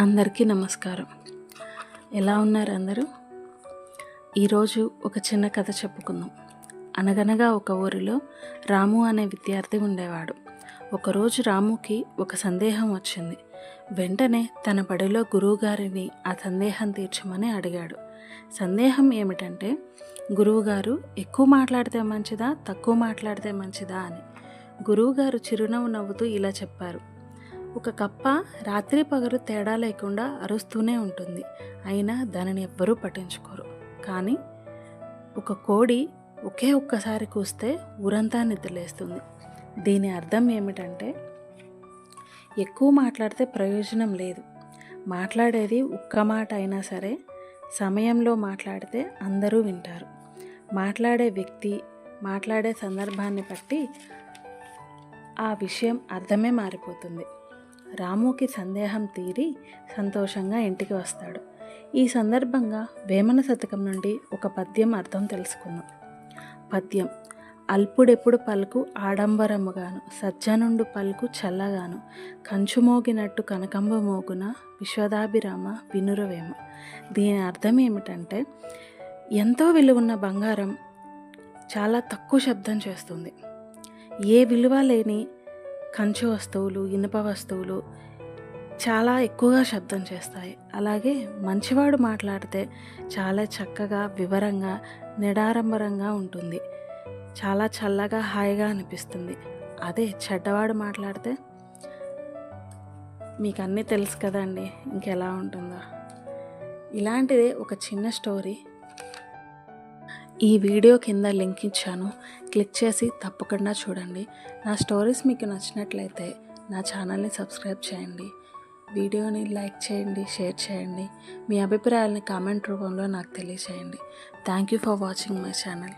అందరికీ నమస్కారం. ఎలా ఉన్నారు అందరూ? ఈరోజు ఒక చిన్న కథ చెప్పుకుందాం. అనగనగా ఒక ఊరిలో రాము అనే విద్యార్థి ఉండేవాడు. ఒకరోజు రాముకి ఒక సందేహం వచ్చింది. వెంటనే తన బడిలో గురువుగారిని ఆ సందేహం తీర్చమని అడిగాడు. సందేహం ఏమిటంటే, గురువుగారు ఎక్కువ మాట్లాడితే మంచిదా, తక్కువ మాట్లాడితే మంచిదా అని. గురువుగారు చిరునవ్వు నవ్వుతూ ఇలా చెప్పారు: ఒక కప్ప రాత్రి పగలు తేడా లేకుండా అరుస్తూనే ఉంటుంది, అయినా దానిని ఎవ్వరూ పట్టించుకోరు. కానీ ఒక కోడి ఒక్కసారి కూస్తే ఊరంతా నిద్రలేస్తుంది. దీని అర్థం ఏమిటంటే, ఎక్కువ మాట్లాడితే ప్రయోజనం లేదు. మాట్లాడేది ఒక్క మాట అయినా సరే సమయంలో మాట్లాడితే అందరూ వింటారు. మాట్లాడే వ్యక్తి, మాట్లాడే సందర్భాన్ని బట్టి ఆ విషయం అర్థమే మారిపోతుంది. రాముకి సందేహం తీరి సంతోషంగా ఇంటికి వస్తాడు. ఈ సందర్భంగా వేమన శతకం నుండి ఒక పద్యం అర్థం తెలుసుకుందాం. పద్యం: అల్పుడెప్పుడు పలుకు ఆడంబరముగాను, సజ్జనుండు పలుకు చల్లగాను, కంచుమోగినట్టు కనకంబ మోగున, విశ్వదాభిరామ వినురవేమ. దీని అర్థం ఏమిటంటే, ఎంతో విలువన్న బంగారం చాలా తక్కువ శబ్దం చేస్తుంది. ఏ విలువ లేని కంచు వస్తువులు, ఇనుప వస్తువులు చాలా ఎక్కువగా శబ్దం చేస్తాయి. అలాగే మంచివాడు మాట్లాడితే చాలా చక్కగా, వివరంగా, నిడారంబరంగా ఉంటుంది. చాలా చల్లగా, హాయిగా అనిపిస్తుంది. అదే చెడ్డవాడు మాట్లాడితే మీకు అన్నీ తెలుసు కదండి, ఇంకెలా ఉంటుందో. ఇలాంటిదే ఒక చిన్న స్టోరీ ఈ వీడియో కింద లింక్ ఇచ్చాను, క్లిక్ చేసి తప్పకుండా చూడండి. నా స్టోరీస్ మీకు నచ్చినట్లయితే నా ఛానల్ని సబ్స్క్రైబ్ చేయండి, వీడియోని లైక్ చేయండి, షేర్ చేయండి. మీ అభిప్రాయాలని కామెంట్ రూపంలో నాకు తెలియచేయండి. Thank you for watching my channel.